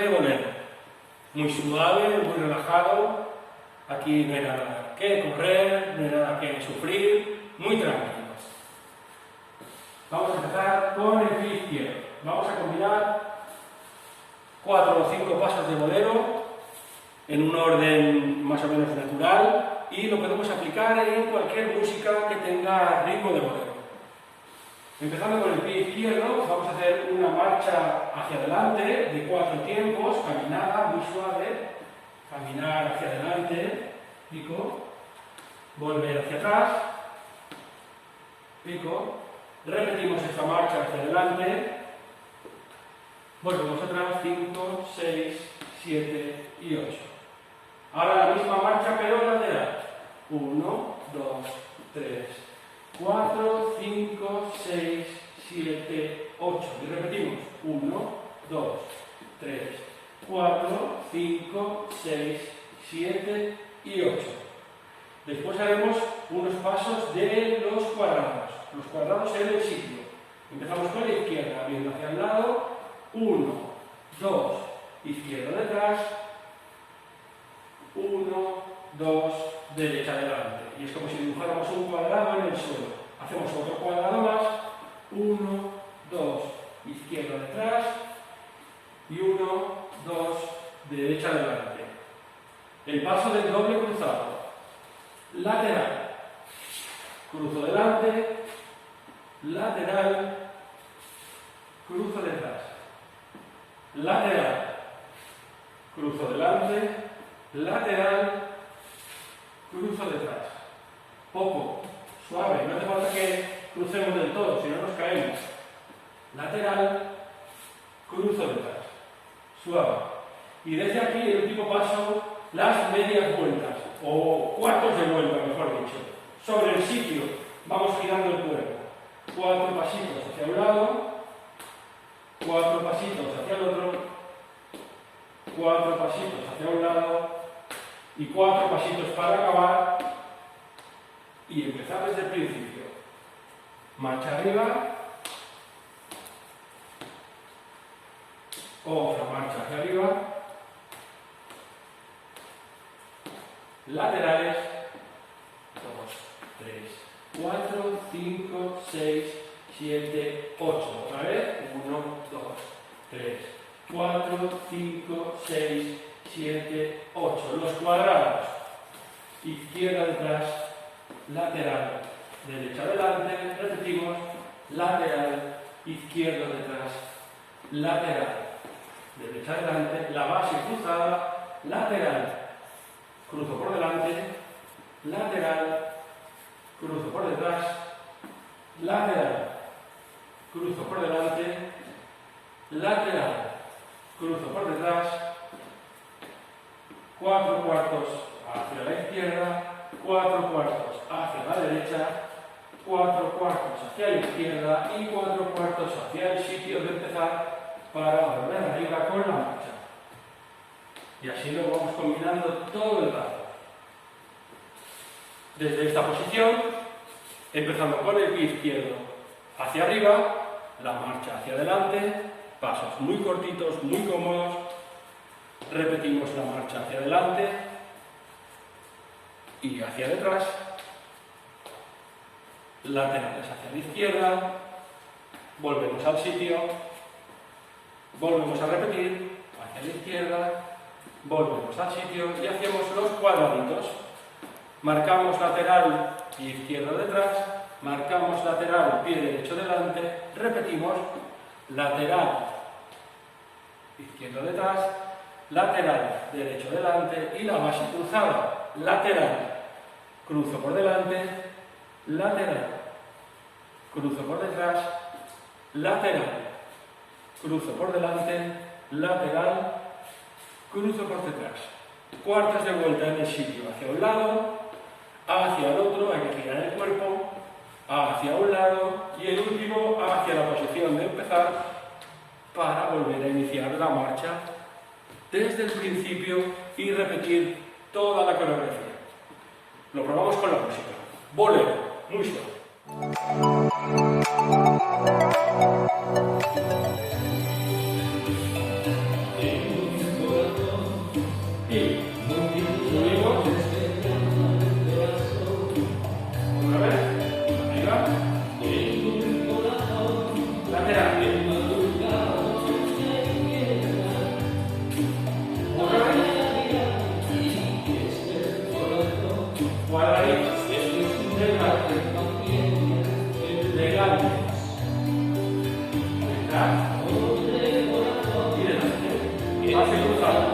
bolero. Muy suave, muy relajado. Aquí no hay nada que correr, no hay nada que sufrir, muy tranquilo. Vamos a empezar con el pie izquierdo. Vamos a combinar 4 o 5 pasos de bolero en un orden más o menos natural y lo podemos aplicar en cualquier música que tenga ritmo de bolero. Empezando con el pie izquierdo, vamos a hacer una marcha hacia adelante de 4 tiempos, caminada muy suave, caminar hacia adelante, pico, volver hacia atrás, pico, repetimos esta marcha hacia adelante, volvemos atrás, 5, 6, 7 y 8. Ahora la misma marcha pero lateral. 1, 2, 3, 4, 5, 6, 7, 8. Y repetimos. 1, 2, 3, 4, 5, 6, 7 y 8. Después haremos unos pasos de los cuadrados. Los cuadrados en el sitio. Empezamos con la izquierda, viendo hacia el lado. 1, 2, izquierda detrás. 1, 2, derecha adelante. Y es como si dibujáramos un cuadrado en el suelo. Hacemos otro cuadrado más. 1, 2, izquierda detrás. Y 1, 2, derecha adelante. El paso del doble cruzado. Lateral. Cruzo delante. Lateral. Cruzo detrás. Lateral. Cruzo delante. Lateral. Cruzo detrás. Poco. Suave. No hace falta que crucemos del todo, si no nos caemos. Lateral. Cruzo detrás. Suave. Y desde aquí el último paso, las medias vueltas. O cuartos de vuelta, mejor dicho. Sobre el sitio. Vamos girando el cuerpo. 4 pasitos hacia un lado. 4 pasitos hacia el otro. 4 pasitos hacia un lado. Y 4 pasitos para acabar. Y empezar desde el principio. Marcha arriba. Otra marcha hacia arriba. Laterales. 2, 3, 4, 5, 6, 7, 8. Otra vez. 1, 2, 3, 4, 5, 6, 7, 8. Los cuadrados. Izquierda detrás. Lateral. Derecha adelante. Repetimos. Lateral. Izquierda detrás. Lateral. Derecha adelante. La base cruzada. Lateral. Cruzo por delante. Lateral. Cruzo por detrás. Lateral. Cruzo por delante. Lateral. Cruzo por detrás. 4 cuartos hacia la izquierda. 4 cuartos hacia la derecha. 4 cuartos hacia la izquierda. Y 4 cuartos hacia el sitio de empezar para volver arriba con la marcha. Y así lo vamos combinando todo el rato. Desde esta posición, empezando con el pie izquierdo hacia arriba, la marcha hacia adelante, pasos muy cortitos, muy cómodos, repetimos la marcha hacia adelante y hacia detrás, laterales hacia la izquierda, volvemos al sitio, volvemos a repetir, hacia la izquierda, volvemos al sitio y hacemos los cuadraditos. Marcamos lateral y izquierda detrás, marcamos lateral, pie derecho delante, repetimos, lateral, izquierda detrás, lateral, derecho delante y la base cruzada, lateral, cruzo por delante, lateral, cruzo por detrás, lateral, cruzo por delante, lateral, cruzo por detrás. Cuartos de vuelta en el sitio, hacia un lado, hacia el otro, hay que girar el cuerpo, hacia un lado y el último hacia la posición de empezar para volver a iniciar la marcha desde el principio y repetir toda la coreografía. Lo probamos con la música. Bolero, muy suave. y cruzamos.